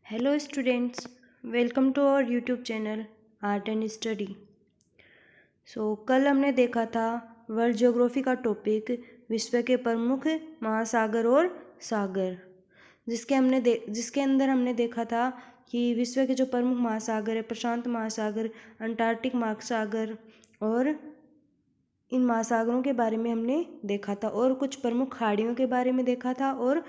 Hello students, welcome to our YouTube channel Art and Study। कल हमने देखा था वर्ल्ड ज्योग्राफी का टॉपिक विश्व के प्रमुख महासागर और सागर, जिसके अंदर हमने देखा था कि विश्व के जो प्रमुख महासागर है प्रशांत महासागर, अंटार्कटिक महासागर और इन महासागरों के बारे में हमने देखा था और कुछ प्रमुख खाड़ियों के बारे में देखा था और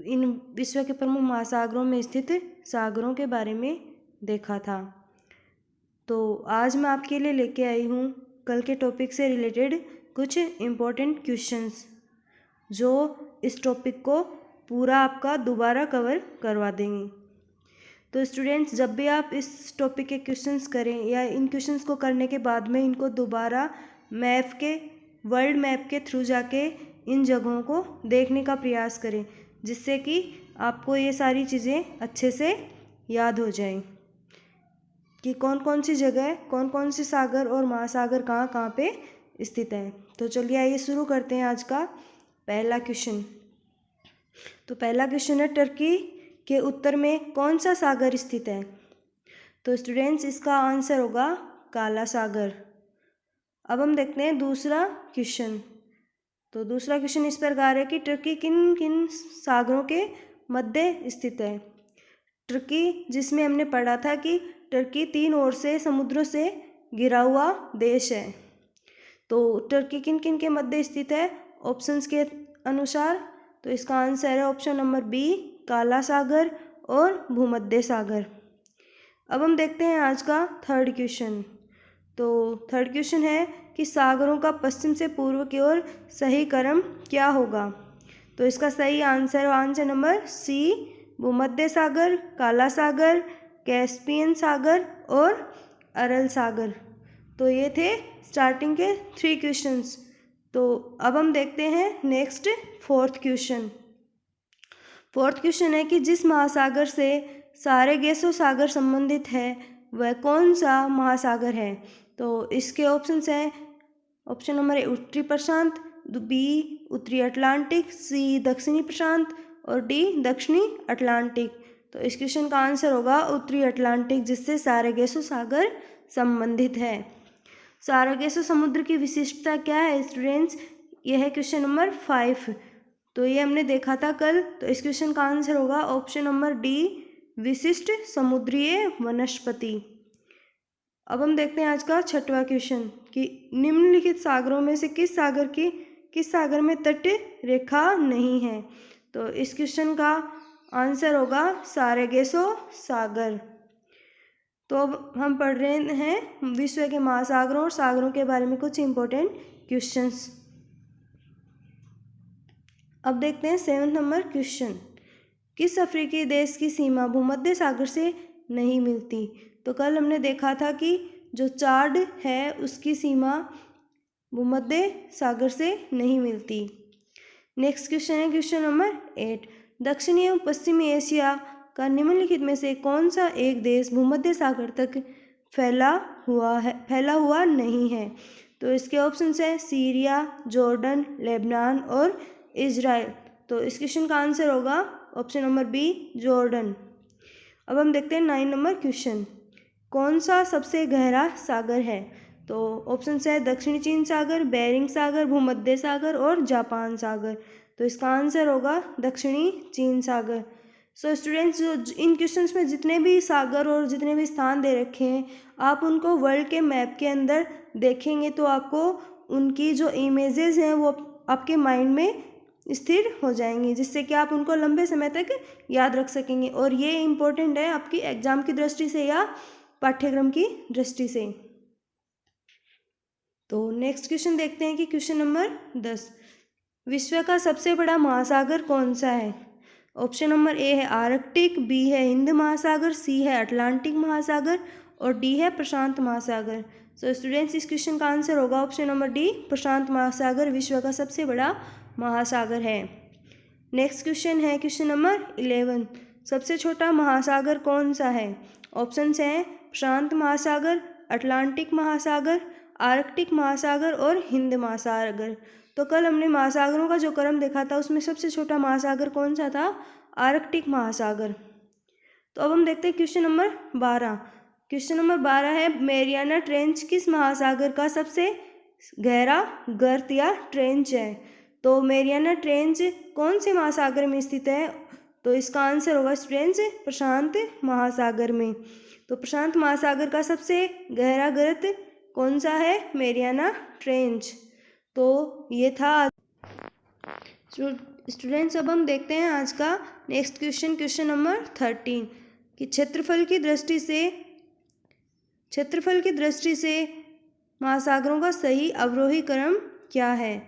इन विश्व के प्रमुख महासागरों में स्थित सागरों के बारे में देखा था। तो आज मैं आपके लिए लेके आई हूँ कल के टॉपिक से रिलेटेड कुछ इम्पोर्टेंट क्वेश्चंस, जो इस टॉपिक को पूरा आपका दोबारा कवर करवा देंगे। तो स्टूडेंट्स, जब भी आप इस टॉपिक के क्वेश्चंस करें या इन क्वेश्चंस को करने के बाद में इनको दोबारा वर्ल्ड मैप के थ्रू जाके इन जगहों को देखने का प्रयास करें, जिससे कि आपको ये सारी चीज़ें अच्छे से याद हो जाएं कि कौन कौन सी जगह, कौन कौन से सागर और महासागर कहाँ कहाँ पे स्थित है। तो चलिए आइए शुरू करते हैं आज का पहला क्वेश्चन। तो पहला क्वेश्चन है, टर्की के उत्तर में कौन सा सागर स्थित है? तो स्टूडेंट्स, इसका आंसर होगा काला सागर। अब हम देखते हैं दूसरा क्वेश्चन। तो दूसरा क्वेश्चन इस प्रकार है कि टर्की किन किन सागरों के मध्य स्थित है? टर्की, जिसमें हमने पढ़ा था कि टर्की 3 ओर से समुद्रों से घिरा हुआ देश है। तो टर्की किन किन के मध्य स्थित है ऑप्शंस के अनुसार? तो इसका आंसर है ऑप्शन नंबर बी, काला सागर और भूमध्य सागर। अब हम देखते हैं आज का थर्ड क्वेश्चन। तो थर्ड क्वेश्चन है कि सागरों का पश्चिम से पूर्व की ओर सही क्रम क्या होगा? तो इसका सही आंसर नंबर सी, भूमध्य सागर, काला सागर, कैस्पियन सागर और अरल सागर। तो ये थे स्टार्टिंग के 3 क्वेश्चंस। तो अब हम देखते हैं next fourth question. Fourth question है कि जिस महासागर से सारेगेसो सागर संबंधित है वह कौन सा महासागर है? तो इसके ऑप्शंस हैं, ऑप्शन नंबर ए उत्तरी प्रशांत, बी उत्तरी अटलांटिक, सी दक्षिणी प्रशांत और डी दक्षिणी अटलांटिक। तो इस क्वेश्चन का आंसर होगा उत्तरी अटलांटिक, जिससे सारेगेसो सागर संबंधित है। सारेगेसो समुद्र की विशिष्टता क्या है स्टूडेंट्स? यह है क्वेश्चन नंबर 5। तो ये हमने देखा था कल। तो इस क्वेश्चन का आंसर होगा ऑप्शन नंबर डी, विशिष्ट समुद्रीय वनस्पति। अब हम देखते हैं आज का छठवां क्वेश्चन कि निम्नलिखित सागरों में से किस सागर में तट रेखा नहीं है? तो इस क्वेश्चन का आंसर होगा सारेगेसो सागर। तो अब हम पढ़ रहे हैं विश्व के महासागरों और सागरों के बारे में कुछ इंपॉर्टेंट क्वेश्चंस। अब देखते हैं 7 नंबर क्वेश्चन। किस अफ्रीकी देश की सीमा भूमध्य सागर से नहीं मिलती? तो कल हमने देखा था कि जो चाड है उसकी सीमा भूमध्य सागर से नहीं मिलती। नेक्स्ट क्वेश्चन है क्वेश्चन नंबर 8। दक्षिणी एवं पश्चिमी एशिया का निम्नलिखित में से कौन सा एक देश भूमध्य सागर तक फैला हुआ नहीं है? तो इसके ऑप्शंस हैं सीरिया, जॉर्डन, लेबनान और इजराइल। तो इस क्वेश्चन का आंसर होगा ऑप्शन नंबर बी, जॉर्डन। अब हम देखते हैं 9 नंबर क्वेश्चन। कौन सा सबसे गहरा सागर है? तो ऑप्शन है दक्षिणी चीन सागर, बेरिंग सागर, भूमध्य सागर और जापान सागर। तो इसका आंसर होगा दक्षिणी चीन सागर। सो स्टूडेंट्स, जो इन क्वेश्चंस में जितने भी सागर और जितने भी स्थान दे रखे हैं, आप उनको वर्ल्ड के मैप के अंदर देखेंगे तो आपको उनकी जो इमेजेस हैं वो आपके माइंड में स्थिर हो जाएंगी, जिससे कि आप उनको लंबे समय तक याद रख सकेंगे। और ये इम्पोर्टेंट है आपकी एग्जाम की दृष्टि से या पाठ्यक्रम की दृष्टि से। तो नेक्स्ट क्वेश्चन देखते हैं कि क्वेश्चन नंबर 10। विश्व का सबसे बड़ा महासागर कौन सा है? ऑप्शन नंबर ए है आर्कटिक, बी है हिंद महासागर, सी है अटलांटिक महासागर और डी है प्रशांत महासागर। सो स्टूडेंट्स, इस क्वेश्चन का आंसर होगा ऑप्शन नंबर डी, प्रशांत महासागर विश्व का सबसे बड़ा महासागर है। नेक्स्ट क्वेश्चन है क्वेश्चन नंबर 11। सबसे छोटा महासागर कौन सा है? ऑप्शंस हैं प्रशांत महासागर, अटलांटिक महासागर, आर्कटिक महासागर और हिंद महासागर। तो कल हमने महासागरों का जो क्रम देखा था उसमें सबसे छोटा महासागर कौन सा था? आर्कटिक महासागर। तो अब हम देखते हैं क्वेश्चन नंबर 12। क्वेश्चन नंबर 12 है, मैरियाना ट्रेंच किस महासागर का सबसे गहरा गर्त या ट्रेंच है? तो मैरियाना ट्रेंच कौन से महासागर में स्थित है? तो इसका आंसर होगा स्टूडेंट्स प्रशांत महासागर में। तो प्रशांत महासागर का सबसे गहरा गर्त कौन सा है? Mariana trench. तो ये था स्टूडेंट्स। अब हम देखते हैं आज का नेक्स्ट क्वेश्चन, क्वेश्चन नंबर 13 कि क्षेत्रफल की दृष्टि से महासागरों का सही अवरोही क्रम क्या है?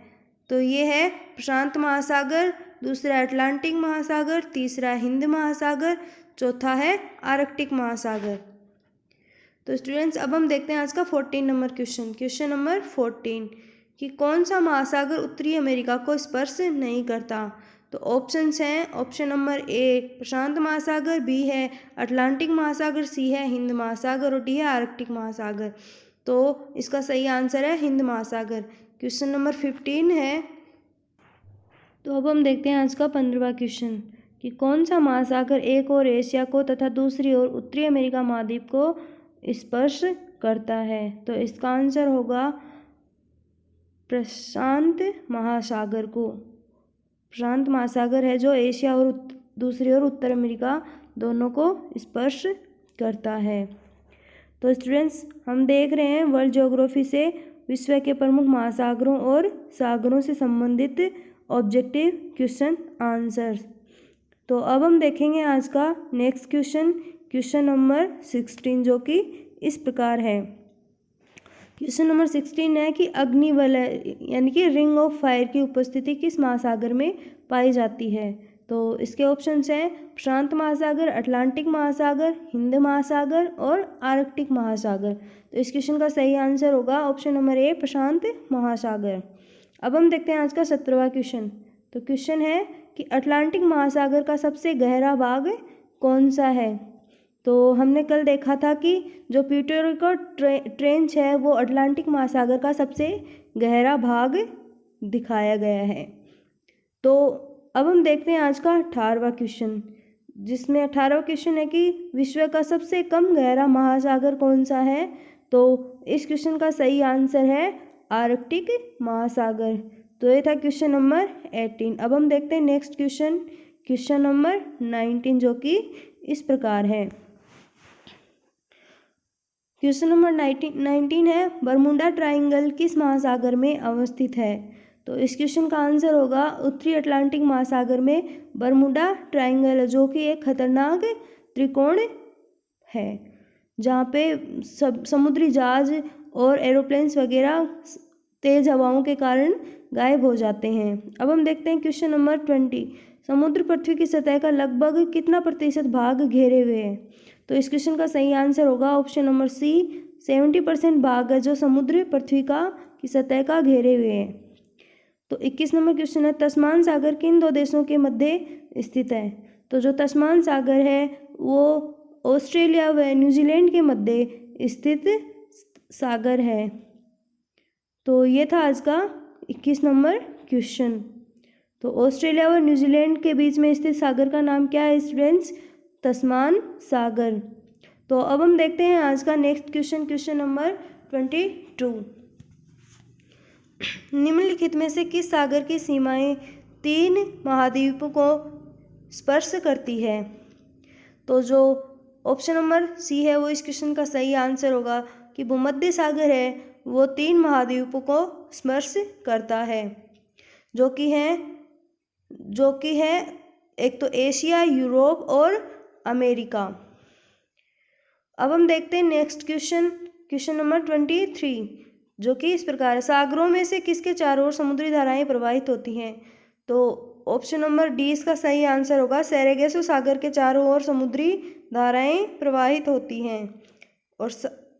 तो ये है प्रशांत महासागर, दूसरा अटलांटिक महासागर, तीसरा हिंद महासागर, चौथा है आर्कटिक महासागर। तो स्टूडेंट्स अब हम देखते हैं आज का 14 नंबर क्वेश्चन, क्वेश्चन नंबर 14 कि कौन सा महासागर उत्तरी अमेरिका को स्पर्श नहीं करता? तो ऑप्शंस हैं, ऑप्शन नंबर ए प्रशांत महासागर, बी है अटलांटिक महासागर, सी है हिंद महासागर और डी है आर्कटिक महासागर। तो इसका सही आंसर है हिंद महासागर। क्वेश्चन नंबर 15 है। तो अब हम देखते हैं आज का 15वां क्वेश्चन कि कौन सा महासागर एक ओर एशिया को तथा दूसरी ओर उत्तरी अमेरिका महाद्वीप को स्पर्श करता है? तो इसका आंसर होगा प्रशांत महासागर को। प्रशांत महासागर है जो एशिया और दूसरी ओर उत्तर अमेरिका दोनों को स्पर्श करता है। तो स्टूडेंट्स हम देख रहे हैं वर्ल्ड ज्योग्राफी से विश्व के प्रमुख महासागरों और सागरों से संबंधित ऑब्जेक्टिव क्वेश्चन आंसर्स। तो अब हम देखेंगे आज का नेक्स्ट क्वेश्चन, क्वेश्चन नंबर 16 जो कि इस प्रकार है। क्वेश्चन नंबर 16 है कि अग्निवलय यानी कि रिंग ऑफ फायर की उपस्थिति किस महासागर में पाई जाती है? तो इसके ऑप्शंस हैं प्रशांत महासागर, अटलांटिक महासागर, हिंद महासागर और आर्कटिक महासागर। तो इस क्वेश्चन का सही आंसर होगा ऑप्शन नंबर ए प्रशांत महासागर। अब हम देखते हैं आज का 17वां क्वेश्चन। तो क्वेश्चन है कि अटलांटिक महासागर का सबसे गहरा भाग कौन सा है? तो हमने कल देखा था कि जो प्यूर्टो ट्रेंच है वो अटलांटिक महासागर का सबसे गहरा भाग दिखाया गया है। तो अब हम देखते हैं आज का 18वां क्वेश्चन, जिसमें 18वां क्वेश्चन है कि विश्व का सबसे कम गहरा महासागर कौन सा है? तो इस क्वेश्चन का सही आंसर है आर्कटिक महासागर। तो ये था क्वेश्चन नंबर 18। अब हम देखते हैं नेक्स्ट क्वेश्चन, क्वेश्चन नंबर 19 जो कि इस प्रकार है। क्वेश्चन नंबर 19 है, बरमुडा ट्रायंगल किस महासागर में अवस्थित है? तो इस क्वेश्चन का आंसर होगा उत्तरी अटलांटिक महासागर में बरमुडा ट्रायंगल, जो कि एक खतरनाक त्रिकोण है जहाँ पे समुद्री जहाज और एरोप्लेन्स वगैरह तेज हवाओं के कारण गायब हो जाते हैं। अब हम देखते हैं क्वेश्चन नंबर 20, समुद्र पृथ्वी की सतह का लगभग कितना प्रतिशत भाग घेरे हुए है? तो इस क्वेश्चन का सही आंसर होगा ऑप्शन नंबर सी 70% भाग है जो समुद्र पृथ्वी की सतह का घेरे हुए है। तो 21 नंबर क्वेश्चन है, तस्मान सागर किन दो देशों के मध्य स्थित है? तो जो तस्मान सागर है वो ऑस्ट्रेलिया व न्यूजीलैंड के मध्य स्थित सागर है। तो ये था आज का 21 नंबर क्वेश्चन। तो ऑस्ट्रेलिया और न्यूजीलैंड के बीच में स्थित सागर का नाम क्या है स्टूडेंट्स? तस्मान सागर। तो अब हम देखते हैं आज का नेक्स्ट क्वेश्चन, क्वेश्चन नंबर 22। निम्नलिखित में से किस सागर की सीमाएं 3 महाद्वीपों को स्पर्श करती है? तो जो ऑप्शन नंबर सी है वो इस क्वेश्चन का सही आंसर होगा कि भूमध्य सागर है वो 3 महाद्वीपों को स्पर्श करता है, जो कि है एक तो एशिया, यूरोप और अमेरिका। अब हम देखते हैं नेक्स्ट क्वेश्चन, क्वेश्चन नंबर 23 जो कि इस प्रकार है, सागरों में से किसके चारों ओर समुद्री धाराएं प्रवाहित होती हैं? तो ऑप्शन नंबर डी इसका सही आंसर होगा, सेरेगेसो सागर के चारों ओर समुद्री धाराएं प्रवाहित होती हैं। और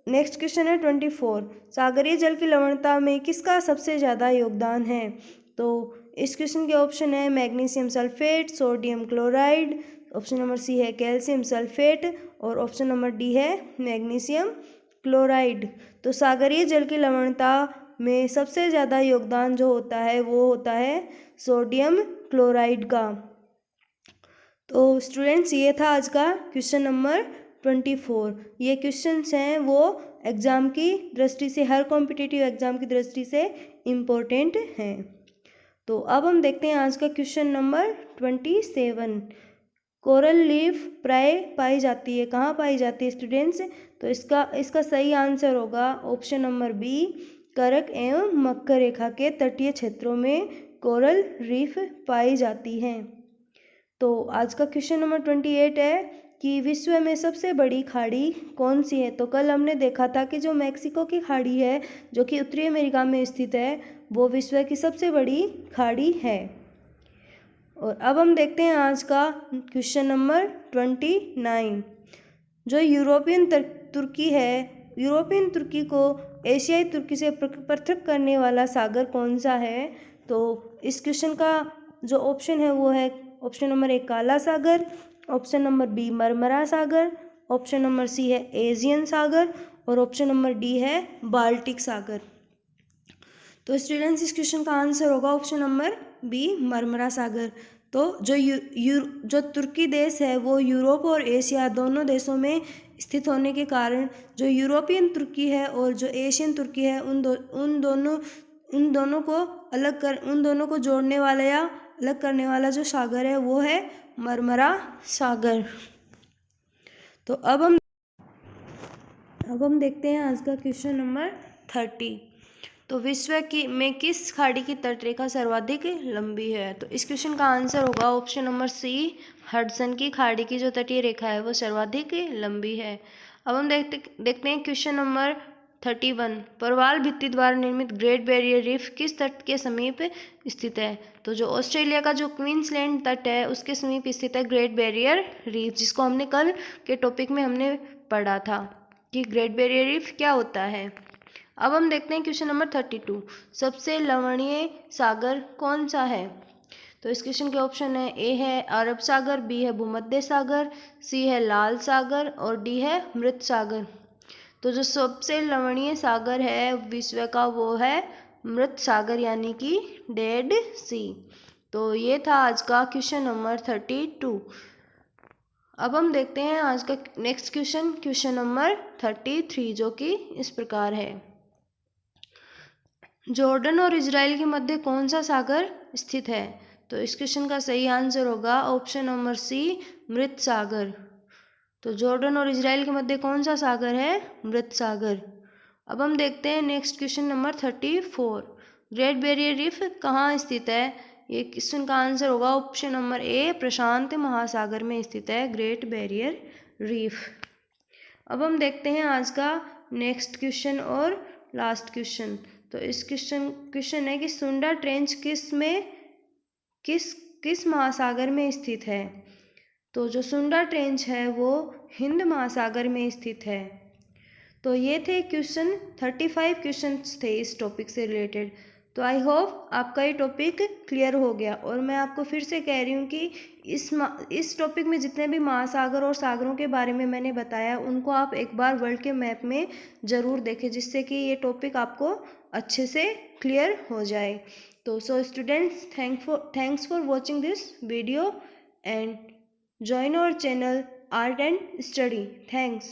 नेक्स्ट क्वेश्चन है 24, सागरीय जल की लवणता में किसका सबसे ज़्यादा योगदान है? तो इस क्वेश्चन के ऑप्शन है magnesium sulphate, sodium chloride, option number C है कैल्शियम सल्फेट और ऑप्शन नंबर डी है मैग्नीशियम क्लोराइड। तो सागरीय जल की लवणता में सबसे ज़्यादा योगदान जो होता है वो होता है सोडियम क्लोराइड का। तो स्टूडेंट्स ये था आज का क्वेश्चन नंबर 24। ये क्वेश्चंस हैं वो एग्ज़ाम की दृष्टि से, हर कॉम्पिटिटिव एग्ज़ाम की दृष्टि से इम्पोर्टेंट हैं। तो अब हम देखते हैं आज का क्वेश्चन नंबर 27। कोरल लीफ प्राय पाई जाती है, कहाँ पाई जाती है स्टूडेंट्स? तो इसका सही आंसर होगा ऑप्शन नंबर बी, करक एवं मकर रेखा के तटीय क्षेत्रों में कोरल रीफ पाई जाती हैं। तो आज का क्वेश्चन नंबर 28 है कि विश्व में सबसे बड़ी खाड़ी कौन सी है? तो कल हमने देखा था कि जो मैक्सिको की खाड़ी है, जो कि उत्तरी अमेरिका में स्थित है, वो विश्व की सबसे बड़ी खाड़ी है। और अब हम देखते हैं आज का क्वेश्चन नंबर 29। जो यूरोपियन तुर्की है, यूरोपियन तुर्की को एशियाई तुर्की से पृथक करने वाला सागर कौन सा है? तो इस क्वेश्चन का जो ऑप्शन है वो है ऑप्शन नंबर ए काला सागर, ऑप्शन नंबर बी मरमरा सागर, ऑप्शन नंबर सी है एशियन सागर और ऑप्शन नंबर डी है बाल्टिक सागर। तो स्टूडेंट्स इस क्वेश्चन का आंसर होगा ऑप्शन नंबर बी मरमरा सागर। तो जो तुर्की देश है वो यूरोप और एशिया दोनों देशों में स्थित होने के कारण जो यूरोपियन तुर्की है और जो एशियन तुर्की है उन दोनों को जोड़ने वाला या अलग करने वाला जो सागर है वो है मरमरा सागर। तो अब हम देखते हैं आज का क्वेश्चन नंबर 30। तो विश्व में किस खाड़ी की तटरेखा सर्वाधिक लंबी है? तो इस क्वेश्चन का आंसर होगा ऑप्शन नंबर सी, हडसन की खाड़ी की जो तटीय रेखा है वो सर्वाधिक लंबी है। अब हम देखते हैं क्वेश्चन नंबर 31। प्रवाल भित्ति द्वारा निर्मित ग्रेट बैरियर रीफ किस तट के समीप स्थित है? तो जो ऑस्ट्रेलिया का जो क्वींसलैंड तट है उसके समीप स्थित है ग्रेट बैरियर रीफ, जिसको हमने कल के टॉपिक में हमने पढ़ा था कि ग्रेट बैरियर रीफ क्या होता है। अब हम देखते हैं क्वेश्चन नंबर 32। सबसे लवणीय सागर कौन सा है? तो इस क्वेश्चन के ऑप्शन है ए है अरब सागर, बी है भूमध्य सागर, सी है लाल सागर और डी है मृत सागर। तो जो सबसे लवणीय सागर है विश्व का वो है मृत सागर यानी कि डेड सी। तो ये था आज का क्वेश्चन नंबर 32। अब हम देखते हैं आज का नेक्स्ट क्वेश्चन नंबर 33, जो कि इस प्रकार है। जॉर्डन और इजराइल के मध्य कौन सा सागर स्थित है? तो इस क्वेश्चन का सही आंसर होगा ऑप्शन नंबर सी, मृत सागर। तो जॉर्डन और इजराइल के मध्य कौन सा सागर है? मृत सागर। अब हम देखते हैं next question number 34। Great barrier reef कहाँ स्थित है? ये क्वेश्चन का आंसर होगा ऑप्शन नंबर ए, प्रशांत महासागर में स्थित है ग्रेट बैरियर रीफ। अब हम देखते हैं आज का नेक्स्ट क्वेश्चन और लास्ट क्वेश्चन। तो इस क्वेश्चन है कि सुंडा ट्रेंच किस महासागर में स्थित है? तो जो सुंडा ट्रेंच है वो हिंद महासागर में स्थित है। तो ये थे 35 क्वेश्चंस थे इस टॉपिक से रिलेटेड। तो आई होप आपका ये टॉपिक क्लियर हो गया। और मैं आपको फिर से कह रही हूँ कि इस टॉपिक में जितने भी महासागर और सागरों के बारे में मैंने बताया उनको आप एक बार वर्ल्ड के मैप में ज़रूर देखें, जिससे कि ये टॉपिक आपको अच्छे से क्लियर हो जाए। तो so students, thanks for watching this video and join our channel Art and Study. Thanks.